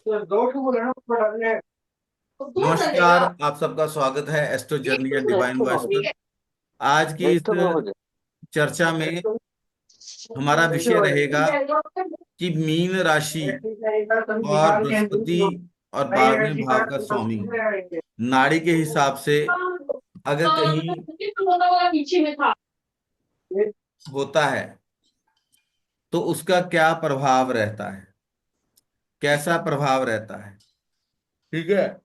नमस्कार, आप सबका स्वागत है astro journey and divine voice पर। आज की इस चर्चा में हमारा विषय रहेगा कि मीन राशि और बृहस्पति और 12वें भाव का स्वामी नाड़ी के हिसाब से अगर कहीं होता है तो उसका क्या प्रभाव रहता है, कैसा प्रभाव रहता है। ठीक है।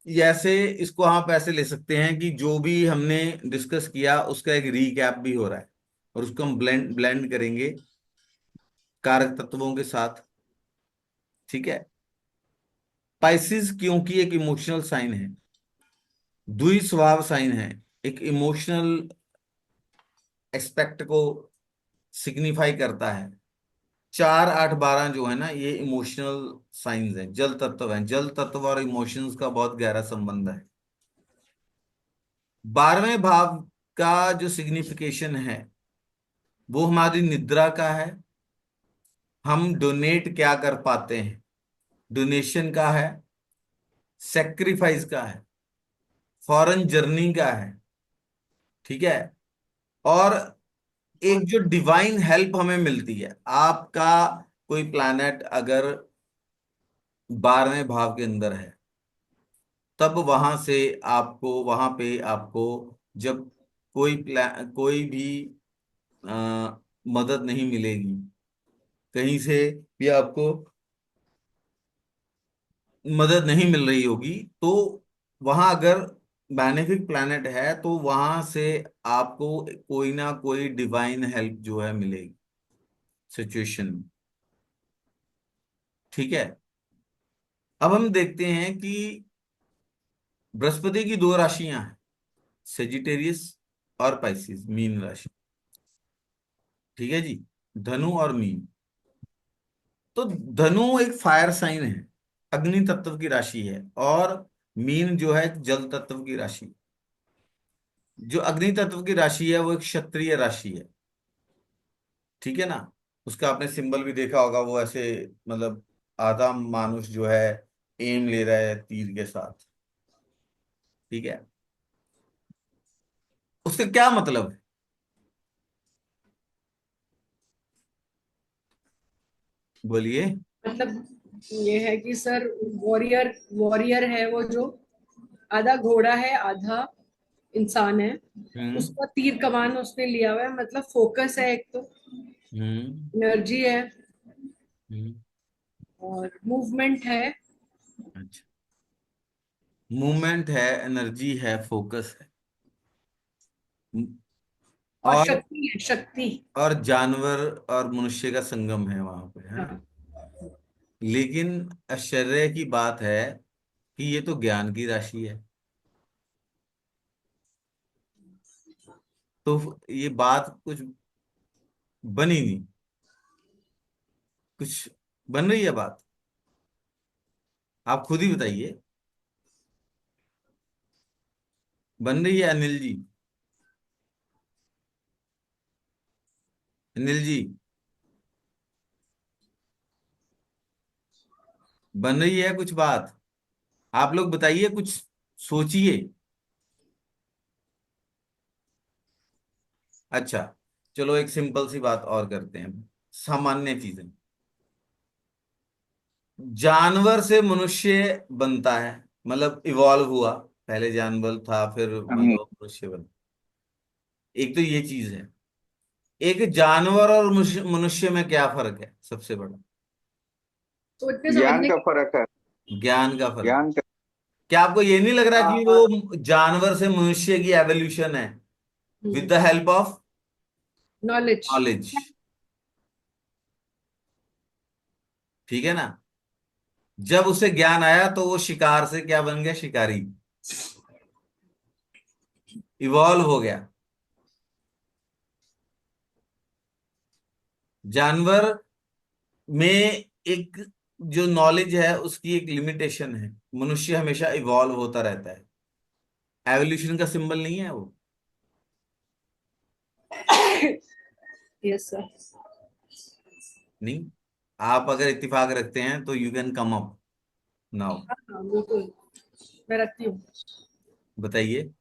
जैसे इसको आप ऐसे ले सकते हैं कि जो भी हमने डिस्कस किया उसका एक रीकैप भी हो रहा है और उसको हम ब्लेंड ब्लेंड करेंगे कारक तत्वों के साथ। ठीक है। पाइसिस क्योंकि एक इमोशनल साइन है, द्वि स्वभाव साइन है, एक इमोशनल एक्सपेक्ट को सिग्निफाई करता है। 4 8 12 जो है ना, ये इमोशनल साइंस है, जल तत्व है। जल तत्व और इमोशंस का बहुत गहरा संबंध है। 12वें भाव का जो सिग्निफिकेशन है वो हमारी निद्रा का है। हम डोनेट क्या कर पाते हैं, डोनेशन का है, सेक्रीफाइस का है, फॉरेन जर्नी का है। ठीक है। और एक जो डिवाइन हेल्प हमें मिलती है, आपका कोई प्लैनेट अगर 12वें भाव के अंदर है तब वहां से आपको, वहां पे आपको जब कोई भी मदद नहीं मिलेगी कहीं से भी, आपको मदद नहीं मिल रही होगी, तो वहां अगर बेनिफिक प्लैनेट है तो वहां से आपको कोई ना कोई डिवाइन हेल्प जो है मिलेगी सिचुएशन में। ठीक है। अब हम देखते हैं कि बृहस्पति की 2 राशियां हैं, सेजिटेरियस और पाइसिस, मीन राशि। ठीक है जी। धनु और मीन। तो धनु एक फायर साइन है, अग्नि तत्व की राशि है, और मीन जो है जल तत्व की राशि। जो अग्नि तत्व की राशि है वो एक क्षत्रिय राशि है। ठीक है ना। उसका आपने सिंबल भी देखा होगा, वो ऐसे मतलब आधा मानुष जो है एम ले रहा है तीर के साथ। ठीक है। उसका क्या मतलब है, बोलिए। मतलब ये है कि सर, वॉरियर वॉरियर है वो, जो आधा घोड़ा है आधा इंसान है। हम्म। उसका तीर कमान उसने लिया हुआ है, मतलब फोकस है, एक तो हम्म। एनर्जी है हम्म। और मूवमेंट है। अच्छा। मूवमेंट है, एनर्जी है, फोकस है। और और शक्ति है, शक्ति। जानवर और मनुष्य का संगम है वहां पे, है ना। हाँ। लेकिन आश्चर्य की बात है कि ये तो ज्ञान की राशि है। तो ये बात कुछ बनी नहीं, कुछ बन रही है बात। आप खुद ही बताइए, बन रही है अनिल जी? अनिल जी, बन रही है कुछ बात? आप लोग बताइए, कुछ सोचिए। अच्छा, चलो एक सिंपल सी बात और करते हैं, सामान्य चीजें। जानवर से मनुष्य बनता है, मतलब इवॉल्व हुआ, पहले जानवर था फिर मतलब मनुष्य बना। एक तो ये चीज है। एक जानवर और मनुष्य में क्या फर्क है सबसे बड़ा? तो इतने ज्ञान समझने का की। फर्क है। ज्ञान का फर्क। ज्ञान का। क्या आपको ये नहीं लग रहा कि हाँ। वो जानवर से मनुष्य की एवोल्यूशन है with the help of knowledge. Knowledge? ठीक है ना। जब उसे ज्ञान आया तो वो शिकार से क्या बन गया, शिकारी, इवॉल्व हो गया। जानवर में एक जो नॉलेज है उसकी एक लिमिटेशन है, मनुष्य हमेशा इवॉल्व होता रहता है। एवोल्यूशन का सिंबल नहीं है वो? Yes sir. नहीं। आप अगर इत्तेफाक रखते हैं तो you can come up now. हाँ हाँ बिल्कुल, मैं रखती हूँ। बताइए।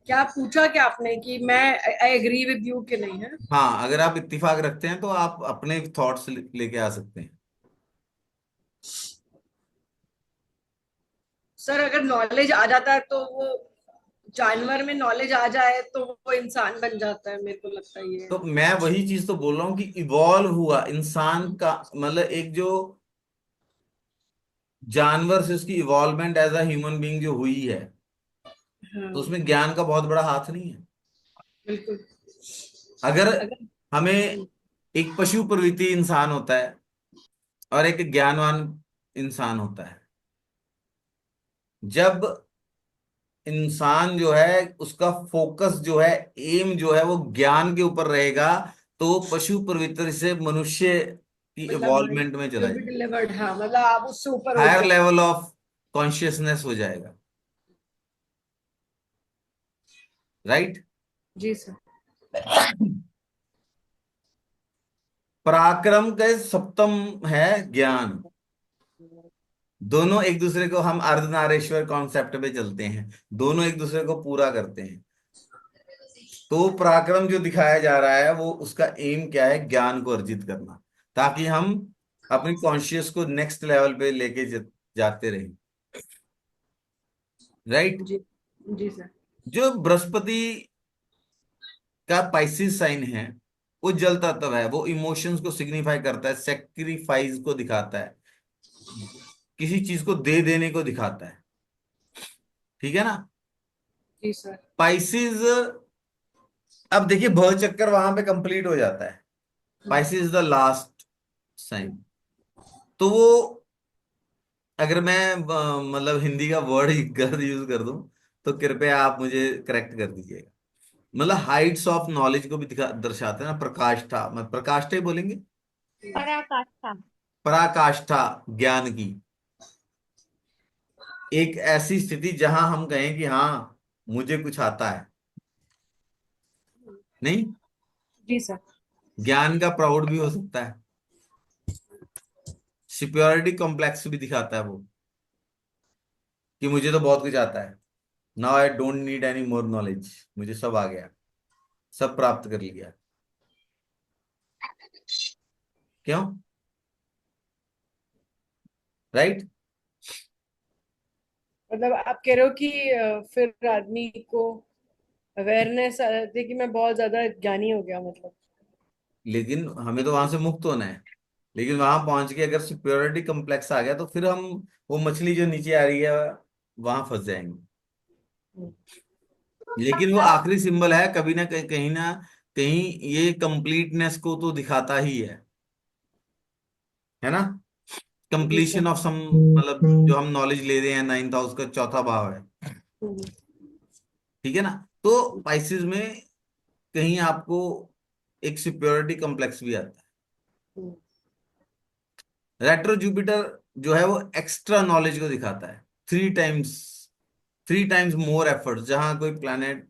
क्या पूछा क्या आपने कि मैं आई एग्री विद यू कि नहीं है? हाँ, अगर आप इत्तेफाक रखते हैं तो आप अपने थॉट्स लेके आ सकते हैं। सर अगर नॉलेज आ जाता है तो वो, जानवर में नॉलेज आ जाए तो वो इंसान बन जाता है, मेरे को लगता है ये तो है। मैं वही चीज तो बोल रहा हूँ कि इवॉल्व हुआ इंसान का, मतलब एक जो जानवर से उसकी involvement as a human being जो हुई है, तो हाँ उसमें ज्ञान का बहुत बड़ा हाथ नहीं है। बिल्कुल। अगर अगर हमें एक पशु प्रवृत्ति इंसान होता है और एक ज्ञानवान इंसान होता है, जब इंसान जो है उसका फोकस जो है, एम जो है वो ज्ञान के ऊपर रहेगा, तो वो पशु प्रवृत्ति से मनुष्य की मतलब इवॉल्वमेंट में चला विल बी जाएगा, डिलीवर्ड, हाँ मतलब आप उससे ऊपर हो हायर गए। लेवल ऑफ कॉन्शियसनेस हो जाएगा। राइट। जी सर। पराक्रम का सप्तम है ज्ञान। दोनों एक दूसरे को, हम अर्धनारीश्वर कॉन्सेप्ट पे चलते हैं, दोनों एक दूसरे को पूरा करते हैं। तो पराक्रम जो दिखाया जा रहा है वो उसका एम क्या है, ज्ञान को अर्जित करना, ताकि हम अपनी कॉन्शियस को नेक्स्ट लेवल पे लेके जाते रहें। राइट। जी जी सर। जो बृहस्पति का पाइसिस साइन है, वो जल तत्व है, वो इमोशंस को सिग्निफाई करता है, सेक्रीफाइस को दिखाता है, किसी चीज को दे देने को दिखाता है। ठीक है ना। जी सर। पाइसिस, अब देखिए भ चक्कर वहां पे कंप्लीट हो जाता है, Pisces is the last sign. तो वो, अगर मैं मतलब हिंदी का वर्ड गलत यूज कर दूं तो कृपया आप मुझे करेक्ट कर दीजिएगा। मतलब हाइट्स ऑफ नॉलेज को भी दर्शाते हैं ना, प्रकाष्ठा, मतलब प्रकाष्ठा ही बोलेंगे, पराकाष्ठा। पराकाष्ठा ज्ञान की, एक ऐसी स्थिति जहां हम कहें कि हाँ मुझे कुछ आता है। नहीं, जी सर। ज्ञान का प्राउड भी हो सकता है, सुपियोरिटी कॉम्प्लेक्स भी दिखाता है वो, कि मुझे तो बहुत कुछ आता है, now I don't need any more knowledge, मुझे सब आ गया, सब प्राप्त कर लिया। क्यों? राइट। मतलब आप कह रहे हो कि फिर आदमी को अवेयरनेस आ जाती है कि मैं बहुत ज्यादा ज्ञानी हो गया मतलब। लेकिन हमें तो वहां से मुक्त होना है, लेकिन वहां पहुंच के अगर सुपियोरिटी कॉम्प्लेक्स आ गया तो फिर हम, वो मछली जो नीचे आ रही है वहां फंस जाएंगे। हम्म। लेकिन वो आखिरी सिंबल है, कभी ना कहीं, कहीं ना कहीं ये कंप्लीटनेस को तो दिखाता ही है ना। जी सर। कंप्लीशन ऑफ सम, मतलब जो हम नॉलेज ले रहे हैं, नाइन्थ हाउस का चौथा भाव है। हम्म। ठीक है ना। तो पाइसेस में कहीं आपको एक सुपियोरिटी कॉम्प्लेक्स भी आता हम्म। है। रेट्रो जुपिटर जो है वो एक्स्ट्रा नॉलेज को दिखाता है, 3 टाइम्स, 3 टाइम्स मोर एफर्ट्स, जहां कोई प्लैनेट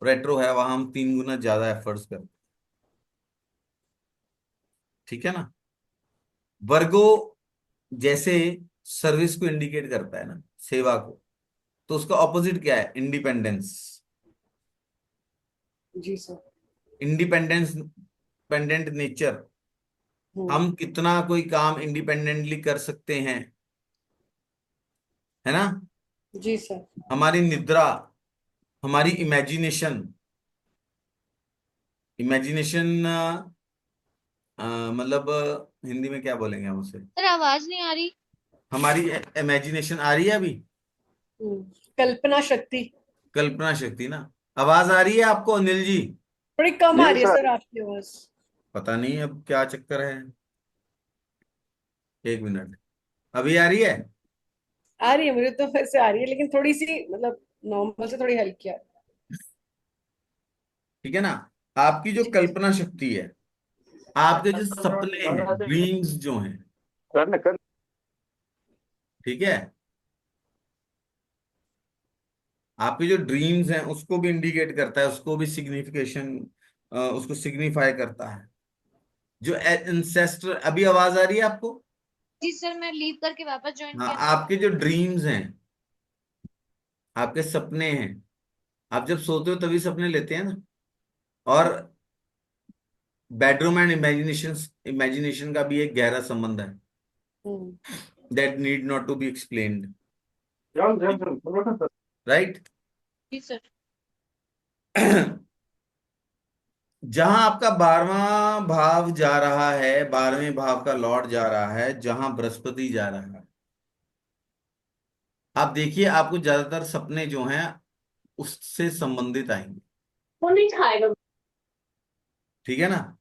रेट्रो है वहां हम 3 गुना ज्यादा एफर्ट्स करते हैं। ठीक है ना। वर्गो जैसे सर्विस को इंडिकेट करता है ना, सेवा को, तो उसका ऑपोजिट क्या है, इंडिपेंडेंस। जी सर। इंडिपेंडेंस, डिपेंडेंट नेचर, हम्म। हम कितना कोई काम इंडिपेंडेंटली कर सकते हैं, है ना। जी सर। हमारी निद्रा, हमारी इमेजिनेशन, इमेजिनेशन मतलब हिंदी में क्या बोलेंगे हम उसे, सर आवाज नहीं आ रही। हमारी इमेजिनेशन आ रही है अभी, हम्म। कल्पना शक्ति। कल्पना शक्ति ना। आवाज आ रही है आपको अनिल जी? थोड़ी कम आ जी रही है सर। सर आपकी आवाज। पता नहीं अब क्या चक्कर है, 1 मिनट। अभी आ रही है? आ रही है, मुझे तो वैसे आ रही है लेकिन थोड़ी सी मतलब नॉर्मल से थोड़ी हल्की आ रही ठीक है ना। आपकी जो है। जी। कल्पना शक्ति है, आपके जो सपने हैं, ड्रीम्स जो हैं, कर कर। ठीक है, आपके जो ड्रीम्स हैं उसको भी इंडिकेट करता है, उसको भी सिग्निफिकेशन, उसको सिग्निफाई करता है। जो इंसेस्टर, अभी आवाज आ रही है आपको? जी सर, मैं लीव करके वापस ज्वाइन हाँ, किया। आपके जो ड्रीम्स हैं, आपके सपने हैं, आप जब सोते हो तभी सपने लेते हैं ना। और बेडरूम एंड इमेजिनेशन, इमेजिनेशन का भी एक गहरा संबंध है, hmm, that need not to be explained, हाँ राइट? जी सर। जहां आपका 12वां भाव जा रहा है, 12वें भाव का लॉर्ड जा रहा है, जहां बृहस्पति जा रहा है, आप देखिए आपको ज्यादातर सपने जो हैं उससे संबंधित आएंगे। वो नहीं खाएगा। ठीक है ना?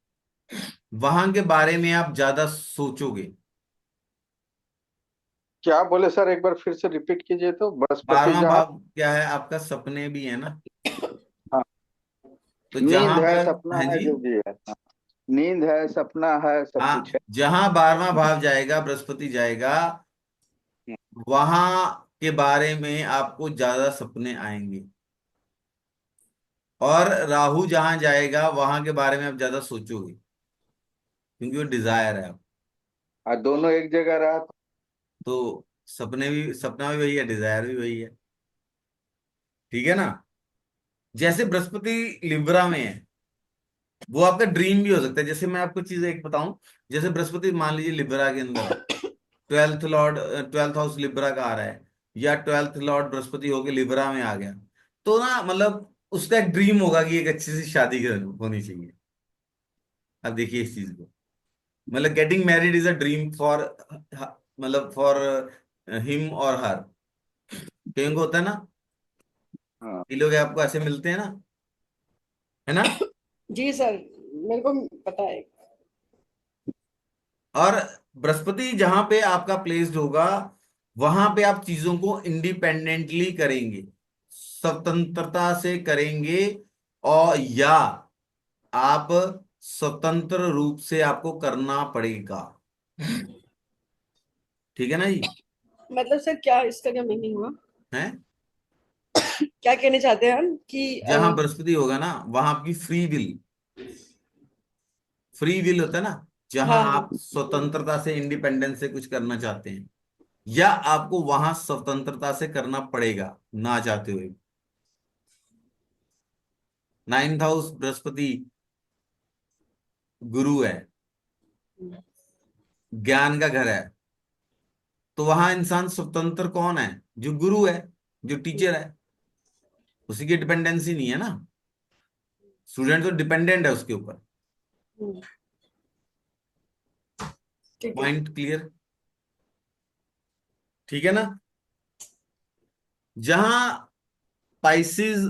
वहां के बारे में आप ज्यादा सोचोगे। क्या बोले सर, एक बार फिर से रिपीट कीजिए तो। बृहस्पति 12वां जहाँ। भाव क्या है? आपका सपने भी है ना। हाँ। तो नींद जहां है, पर, सपना है है, जी, जो भी है। हाँ। नींद है, सपना है, सब कुछ हाँ, है। जहां 12वां भाव जाएगा, बृहस्पति जाएगा, वहां के बारे में आपको ज्यादा सपने आएंगे। और राहु जहां जाएगा वहां के बारे में आप ज्यादा सोचोगे, क्योंकि वो डिजायर है आप। और दोनों एक जगह रहा तो। तो सपने भी, सपना भी वही है, डिजायर भी वही है। ठीक है ना? जैसे बृहस्पति लिब्रा में है, वो आपका ड्रीम भी हो सकता है। जैसे मैं आपको चीज एक बताऊं, जैसे बृहस्पति मान लीजिए लिब्रा के अंदर है, 12th Lord, 12th house Libra का आ रहा है, या 12th लॉर्ड बृहस्पति होके लिब्रा में आ गया, तो ना मतलब उसका एक ड्रीम होगा कि एक अच्छी सी शादी होनी चाहिए। अब देखिए इस चीज को, मतलब getting married is a dream for, मतलब फॉर हिम और हर। कहीं को होता है ना, हाँ। ये लोग आपको ऐसे मिलते हैं ना, है ना? जी सर, मेरे को पता है। और बृहस्पति जहां पे आपका प्लेस्ड होगा, वहां पे आप चीजों को इंडिपेंडेंटली करेंगे, स्वतंत्रता से करेंगे। और या आप स्वतंत्र रूप से आपको करना पड़ेगा। ठीक है ना जी? मतलब सर क्या इसका क्या मीनिंग हुआ? है, क्या कहने चाहते हैं हम कि जहां बृहस्पति होगा ना, वहां आपकी फ्री विल, फ्री विल होता है ना, जहां हाँ हाँ। आप स्वतंत्रता से, इंडिपेंडेंस से कुछ करना चाहते हैं, या आपको वहां स्वतंत्रता से करना पड़ेगा ना चाहते हुए। 9th हाउस बृहस्पति गुरु है, ज्ञान का घर है। तो वहां इंसान स्वतंत्र कौन है? जो गुरु है, जो टीचर है, उसी की डिपेंडेंसी नहीं है ना। स्टूडेंट तो डिपेंडेंट है उसके ऊपर। हम्म, ठीक है। Point clear? ठीक है ना? जहां पाइसिस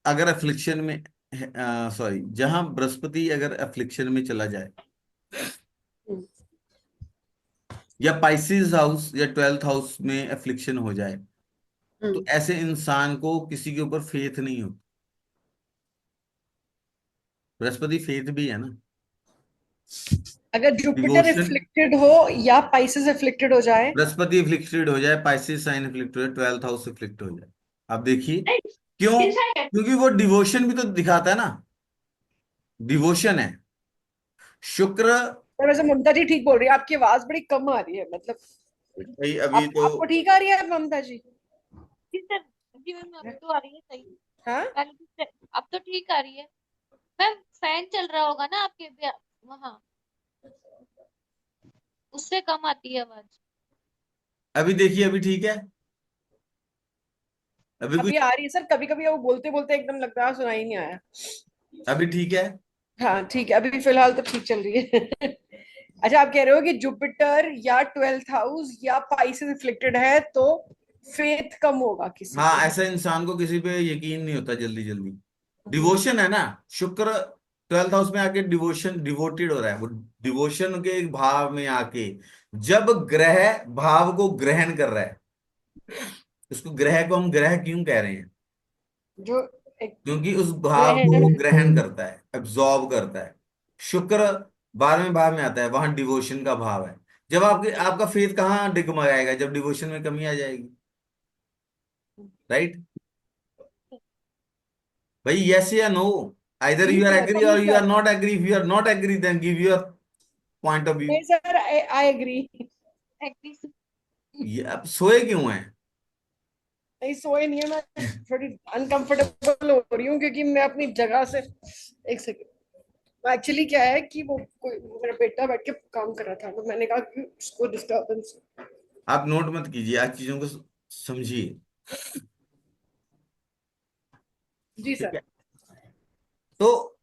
अगर अफ्लिक्शन में, सॉरी, जहां बृहस्पति अगर अफ्लिक्शन में चला जाए, हम्म, या पाइसिस हाउस या 12th हाउस में अफ्लिक्शन हो जाए, तो हम्म। ऐसे इंसान को किसी के ऊपर फेथ नहीं होती। बृहस्पति फेथ भी है ना, अगर जुपिटर डिवोशन। एफ्लिक्टेड हो या पाइसेस एफ्लिक्टेड हो जाए। बृहस्पति अफ्लिक्टेड हो जाए, पाइसिस साइन अफ्लिक्ट हो जाए, 12th हाउस अफ्लिक्ट हो जाए, आप देखिए क्यों? क्योंकि वो डिवोशन भी तो दिखाता है ना, डिवोशन है। शुक्र, तो वैसे ममता जी ठीक बोल रही है, आपकी आवाज बड़ी कम आ रही है मतलब। भाई अभी तो, आपको ठीक आ रही है ममता जी? जी सर। जी मैम, अब तो आ रही है सही। हाँ। पहले अब तो ठीक आ रही है। मैम फैन चल रहा होगा ना आपके वहाँ, उससे कम आती है आवाज। अभी देखिए, अभी ठीक है? अभी अभी कुछ, आ रही है सर, कभी कभी वो बोलते बोलते एकदम लगता है सुनाई नहीं आया। अभी ठीक है? हाँ ठीक है, अभी फिलहाल तो ठीक चल रही है। अच्छा, आप कह रहे हो कि जुपिटर या 12th हाउस या पाइसेस इफ्लिक्टेड है तो फेथ कम होगा किसी हाँ, पे। ऐसा इंसान को किसी पे यकीन नहीं होता जल्दी जल्दी। डिवोशन है ना, शुक्र 12th हाउस में आके डिवोशन, डिवोटेड हो रहा है वो, डिवोशन के एक भाव में आके, जब ग्रह भाव को ग्रहण कर रहा है, उसको ग्रह को हम ग्रह क्यों कह रहे हैं? जो एक क्योंकि उस भाव को वो ग्रहण। ग्रहण करता है, एब्जॉर्ब करता है। शुक्र 12वें भाव में आता है, वहां डिवोशन का भाव है। जब आपके, आपका फेथ कहाँ डिगमगाएगा? जब डिवोशन में कमी आ जाएगी, राइट? भाई यस या नो, आइदर जी यू आर सर, एग्री और वही you are sir. Not agree. If you are not agree then give your point of view. नहीं सर, आई एग्री। एग्री। ये अब सोए क्यों हैं? नहीं सोए नहीं है, मैं थोड़ी अनकंफर्टेबल हो रही हूँ क्योंकि मैं अपनी जगह से, एक सेकंड, एक्चुअली क्या है कि वो कोई मेरा बेटा बैठ के काम कर रहा था तो मैंने कहा कि उसको डिस्टर्बेंस। आप नोट मत कीजिए, आप चीजों को समझिए। जी ठीक सर। है, तो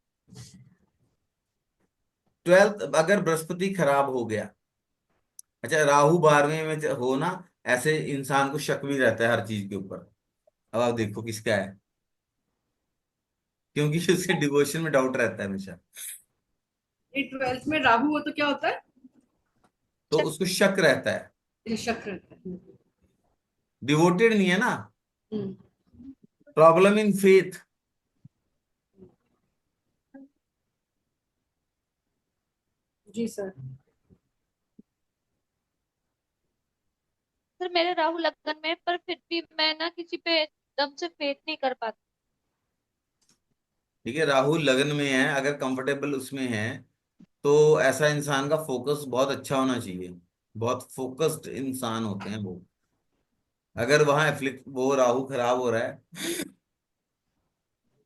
12th अगर बृहस्पति खराब हो गया, अच्छा राहु 12वें में हो ना, ऐसे इंसान को शक भी रहता है हर चीज के ऊपर। अब आप देखो किसका है, क्योंकि उसके डिवोशन में डाउट रहता है हमेशा, ये 12th में राहु हो तो क्या होता है? तो उसको शक रहता है। ये शक रहता है। डिवोटेड नहीं है ना, हम्म, प्रॉब्लम इन फेथ। जी सर। सर मेरे राहु लगन में, पर फिर भी मैं ना किसी पे एकदम से फेथ नहीं कर पाती। ठीक है, राहु लगन में है, अगर कंफर्टेबल उसमें है तो ऐसा इंसान का फोकस बहुत अच्छा होना चाहिए, बहुत फोकस्ड इंसान होते हैं वो। अगर वहां एफ्लिक्ट वो राहु खराब हो रहा है,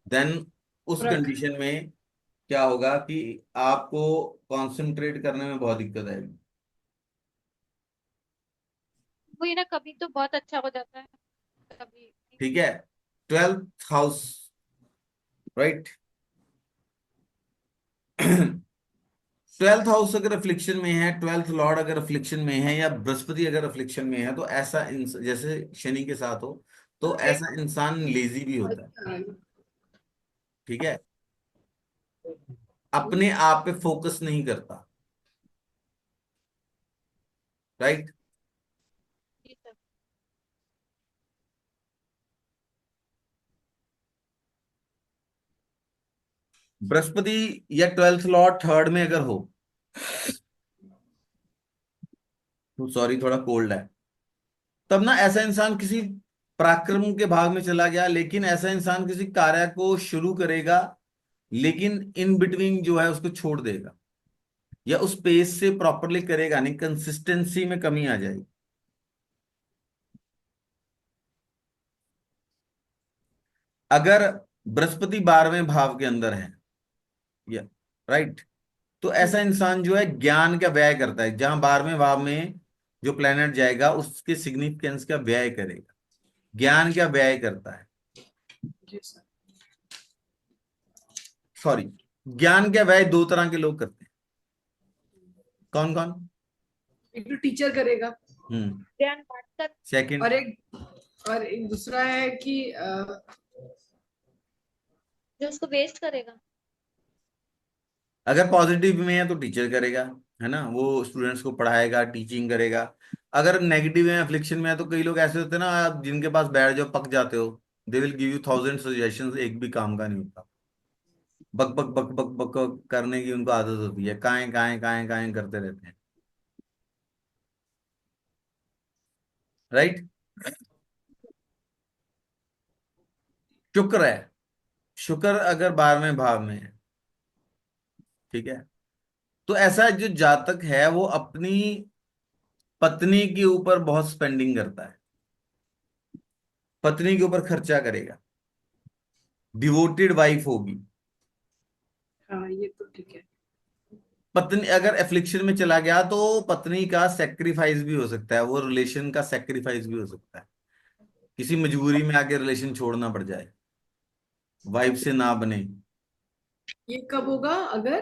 देन उस रख। कंडीशन में क्या होगा कि आपको कंसंट्रेट करने में बहुत दिक्कत आएगी। वही ना, कभी तो बहुत अच्छा हो जाता है, कभी। ठीक है, 12th house, right. 12th house अगर अफ्लिक्शन में है, 12th लॉर्ड अगर अफ्लिक्शन में है, या बृहस्पति अगर अफ्लिक्शन में है, तो ऐसा जैसे शनि के साथ हो, तो ऐसा इंसान लेजी भी होता है। ठीक है, अपने आप पे फोकस नहीं करता, राइट। जी सर। बृहस्पति या 12th लॉर्ड थर्ड में अगर हो, तो सॉरी थोड़ा कोल्ड है, तब ना ऐसा इंसान किसी पराक्रम के भाग में चला गया, लेकिन ऐसा इंसान किसी कार्य को शुरू करेगा, लेकिन इन बिटवीन जो है उसको छोड़ देगा, या उस पेस से प्रॉपरली करेगा नहीं, कंसिस्टेंसी में कमी आ जाएगी। अगर बृहस्पति 12वें भाव के अंदर है, या राइट, तो ऐसा इंसान जो है ज्ञान का व्यय करता है, जहां 12वें भाव में जो प्लेनेट जाएगा उसके सिग्निफिकेंस का व्यय करेगा, ज्ञान का व्यय करता है। जी सर। सॉरी, ज्ञान का व्यय दो तरह के लोग करते हैं। कौन कौन? एक तो टीचर करेगा, ध्यान बांटकर। सेकंड, और एक दूसरा है कि जो उसको वेस्ट करेगा। अगर पॉजिटिव में है तो टीचर करेगा, है ना, वो स्टूडेंट्स को पढ़ाएगा, टीचिंग करेगा। अगर नेगेटिव में, अफ्लिक्शन में है, तो कई लोग ऐसे होते हैं ना, आप जिनके पास बैठ जाओ पक जाते हो, they will give you 1000 suggestions, एक भी काम का नहीं होता। बक बक बक बक बक करने की उनको आदत होती है, काएं काएं काएं काएं करते रहते हैं, राइट। शुक्र है, शुक्र अगर 12वें भाव में है, ठीक है, तो ऐसा जो जातक है वो अपनी पत्नी के ऊपर बहुत स्पेंडिंग करता है, पत्नी के ऊपर खर्चा करेगा, डिवोटेड वाइफ होगी। हाँ ये तो ठीक है। पत्नी अगर एफ्लिक्शन में चला गया तो पत्नी का सेक्रीफाइस भी हो सकता है, वो रिलेशन का सेक्रीफाइस भी हो सकता है, किसी मजबूरी में आके रिलेशन छोड़ना पड़ जाए, वाइफ से ना बने। ये कब होगा अगर?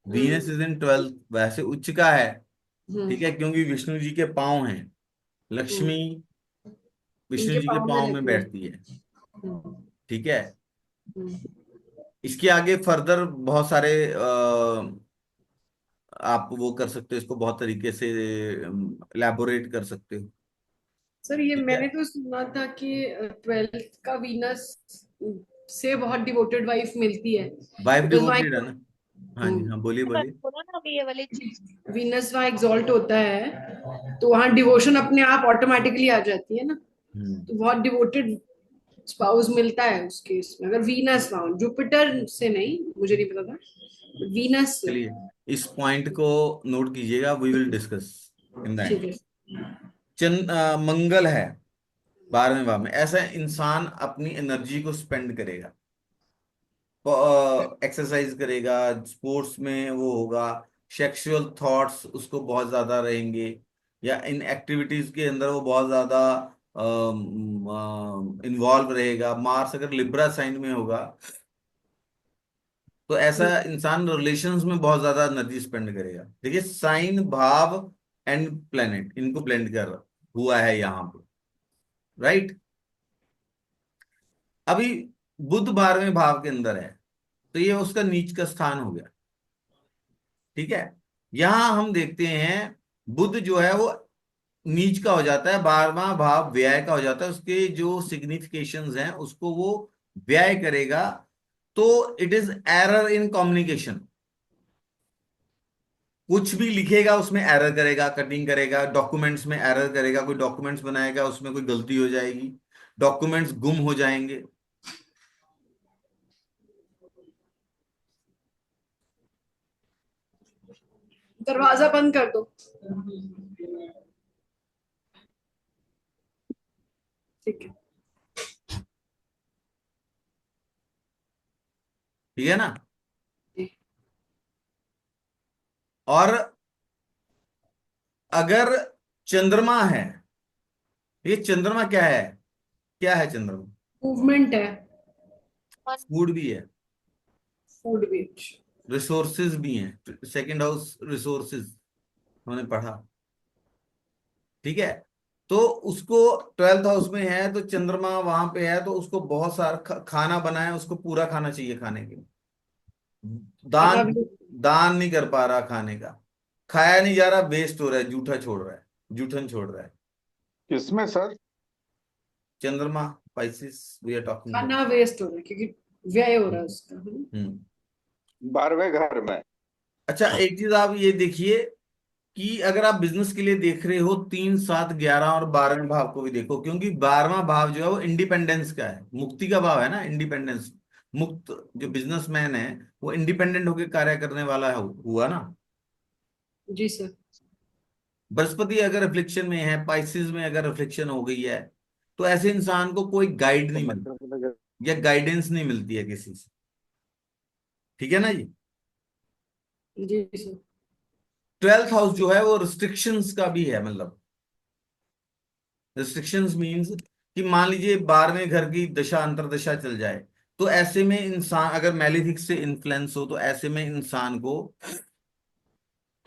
वीनस इज इन 12th, वैसे उच्च का है, हम्म, ठीक है, क्योंकि विष्णु जी के पांव हैं, हम्म, लक्ष्मी विष्णु इनके जी के पाँव में पांव में रहती है। बैठती है। हम्म, ठीक है, हम्म। इसके आगे फर्दर बहुत सारे आप वो कर सकते हो, इसको बहुत तरीके से इलेबोरेट कर सकते हो। सर ये ठीक है, मैंने तो सुना था कि 12th का वीनस से बहुत डिवोटेड वाइफ मिलती है, वाइफ बिकॉज डिवोटेड है वहाँ ना। हाँ जी, हाँ बोलिए मैंने बोलिए। बोला ना अभी ये वाली चीज। वीनस वहाँ एग्जॉल्ट होता है तो वहाँ डिवोशन अपने आप ऑटोमेटिकली आ जाती है ना। हम्म, तो बहुत डिवोटेड स्पाउस मिलता है उस केस में, अगर वीनस वहाँ, जुपिटर से नहीं, मुझे नहीं पता था, वीनस से। चलिए, इस पॉइंट को नोट कीजिएगा, we will discuss in the ठीक एंड। है। मंगल है 12वें भाव में, ऐसा इंसान अपनी एनर्जी को स्पेंड करेगा, एक्सरसाइज करेगा, स्पोर्ट्स में वो होगा, सेक्सुअल थॉट्स उसको बहुत ज्यादा रहेंगे, या इन एक्टिविटीज के अंदर वो बहुत ज्यादा इन्वॉल्व रहेगा। मार्स अगर लिब्रा साइन में होगा तो ऐसा इंसान रिलेशंस में बहुत ज्यादा एनर्जी स्पेंड करेगा। देखिए साइन, भाव एंड प्लेनेट, इनको ब्लेंड कर हुआ है यहाँ पे, राइट। अभी बुध 12वें भाव के अंदर है, तो ये उसका नीच का स्थान हो गया, ठीक है। यहां हम देखते हैं बुध जो है वो नीच का हो जाता है, 12वां भाव व्यय का हो जाता है, उसके जो सिग्निफिकेशंस हैं उसको वो व्यय करेगा। तो it is error in communication, कुछ भी लिखेगा उसमें एरर करेगा, कटिंग करेगा, डॉक्यूमेंट्स में एरर करेगा, कोई डॉक्यूमेंट्स बनाएगा उसमें कोई गलती हो जाएगी, डॉक्यूमेंट्स गुम हो जाएंगे। दरवाजा बंद कर दो। ठीक है। ठीक है ना। जी। और अगर चंद्रमा है, ये चंद्रमा क्या है, क्या है चंद्रमा? मूवमेंट है। मन। फूड भी है, फूड बीच। रिसोर्सेज भी हैं, सेकंड हाउस रिसोर्सेज हमने पढ़ा, ठीक है। तो उसको 12th हाउस में है तो चंद्रमा वहां पे है, तो उसको बहुत सारा खाना बनाए, उसको पूरा खाना चाहिए खाने के लिए। दान, खाना भी। दान नहीं कर पा रहा खाने का, खाया नहीं जा रहा, वेस्ट हो रहा है, जूठा छोड़ रहा है, जूठन छोड़ रहा है। किसमें सर? चंद्रमा, स्पाइसिस वी आर टॉकिंग। खाना वेस्ट हो रहा है क्योंकि व्यय हो रहा है उसका, है ना? हम्म। 12वें घर में। अच्छा एक चीज आप ये देखिए कि अगर आप बिजनेस के लिए देख रहे हो, 3, 7, 11 और 12वें भाव को भी देखो, क्योंकि 12वां भाव जो है वो इंडिपेंडेंस का है, मुक्ति का भाव है ना, इंडिपेंडेंस। मुक्त जो बिजनेसमैन है वो इंडिपेंडेंट होकर कार्य करने वाला है, हुआ ना। जी सर। बृहस्पति अगर रिफ्लेक्शन में है, पाइसिस में अगर रिफ्लेक्शन हो गई है, तो ऐसे इंसान को कोई गाइड नहीं मिलता, या गाइडेंस नहीं मिलती है किसी से, ठीक है ना जी। जी सर। 12th हाउस जो है वो रिस्ट्रिक्शंस का भी है, मतलब रिस्ट्रिक्शंस मींस कि मान लीजिए 12वें घर की दशा अंतरदशा चल जाए, तो ऐसे में इंसान अगर मैलेफिक से इन्फ्लुएंस हो, तो ऐसे में इंसान को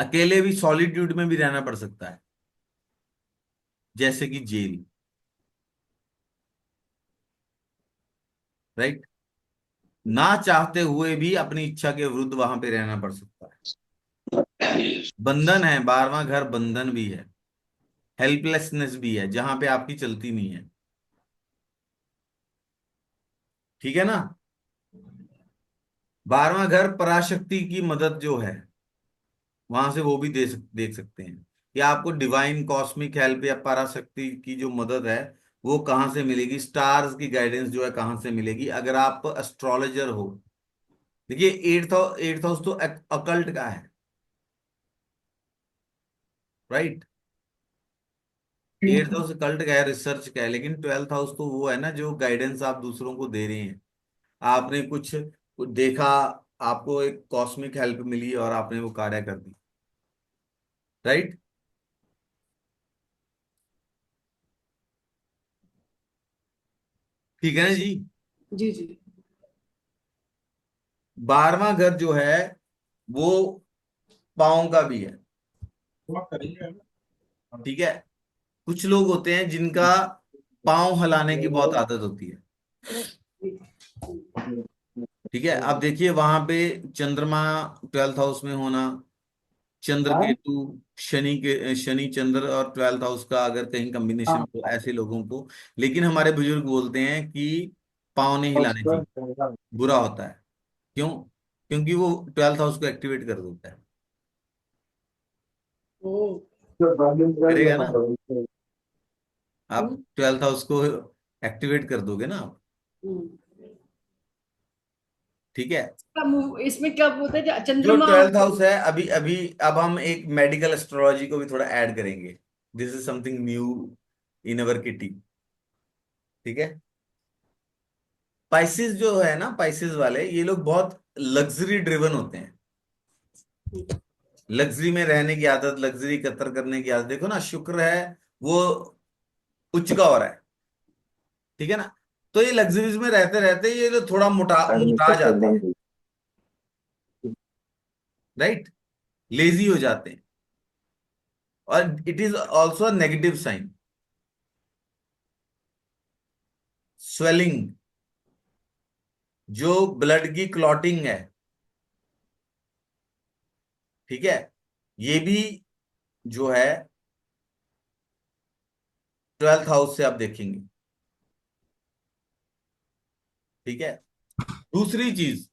अकेले भी सॉलिट्यूड में भी रहना पड़ सकता है, जैसे कि जेल, राइट। ना चाहते हुए भी अपनी इच्छा के विरुद्ध वहां पे रहना पड़ सकता है। बंधन है, 12वां घर बंधन भी है, हेल्पलेसनेस भी है, जहां पे आपकी चलती नहीं है, ठीक है ना। 12वां घर पराशक्ति की मदद जो है, वहां से वो भी देख सकते हैं कि आपको डिवाइन कॉस्मिक हेल्प या पराशक्ति की जो मदद है वो कहाँ से मिलेगी, स्टार्स की गाइडेंस जो है कहाँ से मिलेगी, अगर आप एस्ट्रोलॉजर हो। देखिए एट्थ हाउस तो अकल्ट का है, राइट। एट्थ हाउस अकल्ट का है, रिसर्च का है, लेकिन 12th हाउस तो वो है ना जो गाइडेंस आप दूसरों को दे रहे हैं। आपने कुछ देखा, आपको एक कॉस्मिक हेल्प मिली और आपने वो कार्य कर दी, राइट। ठीक है ना जी। जी जी। 12वां घर जो है वो पाँव का भी है, ठीक है। कुछ लोग होते हैं जिनका पाँव हिलाने की बहुत आदत होती है, ठीक है। अब देखिए वहां पे चंद्रमा 12th हाउस में होना, चंद्र केतु, शनि चंद्र और 12th हाउस का अगर कहीं कॉम्बिनेशन हो ऐसे लोगों को, लेकिन हमारे बुजुर्ग बोलते हैं कि पाँव नहीं हिलाने चाहिए, बुरा होता है। क्यों? क्योंकि वो 12th हाउस को एक्टिवेट कर देता है, ओ। करेगा ना। आप हम्म। 12th हाउस को एक्टिवेट कर दोगे ना आप, हम्म। ठीक है। इसमें क्या बोलते हैं, जो चंद्रमा। 12th हाउस है, अभी अभी अब हम एक मेडिकल एस्ट्रोलॉजी को भी थोड़ा ऐड करेंगे। This is something new in our kitty. ठीक है। पाइसिस जो है ना, पाइसिस वाले ये लोग बहुत लग्जरी ड्रिवन होते हैं। लग्जरी में रहने की आदत, लग्जरी एकत्र करने की आदत। देखो ना, शुक्र है वो उच्च का हो रहा है। ठीक है ना। तो ये लग्जरीज में रहते रहते ये लोग थोड़ा मोटा जाते हैं। राइट। लेजी हो जाते हैं। और it is also negative sign. Swelling, जो ब्लड की क्लॉटिंग है, ठीक है, ये भी जो है 12th हाउस से आप देखेंगे। ठीक है। दूसरी चीज,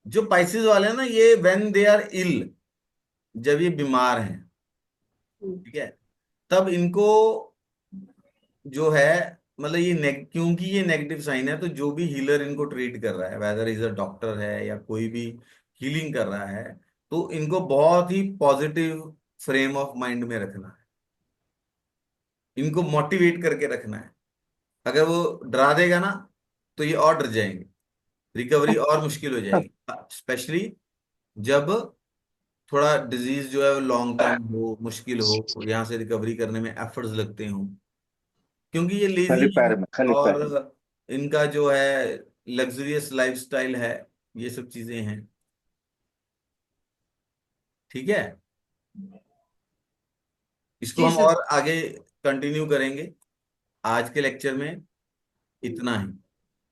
जो पाइसेस वाले हैं ना, ये व्हेन दे आर इल, जब ये बीमार हैं, ठीक है, तब इनको जो है, मतलब ये क्योंकि ये नेगेटिव साइन है, तो जो भी हीलर इनको ट्रीट कर रहा है, वेदर इज अ डॉक्टर है या कोई भी हीलिंग कर रहा है, तो इनको बहुत ही पॉजिटिव फ्रेम ऑफ माइंड में रखना है। इनको मोटिवेट करके रखना है। अगर वो डरा देगा ना, तो ये और डर जाएंगे। रिकवरी और मुश्किल हो जाएगी, स्पेशली जब थोड़ा डिजीज जो है वो लॉन्ग टर्म हो, मुश्किल हो, यहाँ से रिकवरी करने में एफर्ट्स लगते हों, क्योंकि ये लेजी खाली है। पैर में, खाली पैर में। और इनका जो है लग्जरियस लाइफस्टाइल है, ये सब चीजें हैं। ठीक है। इसको जी हम सर। और आगे कंटिन्यू करेंगे। आज के लेक्चर में इतना ही।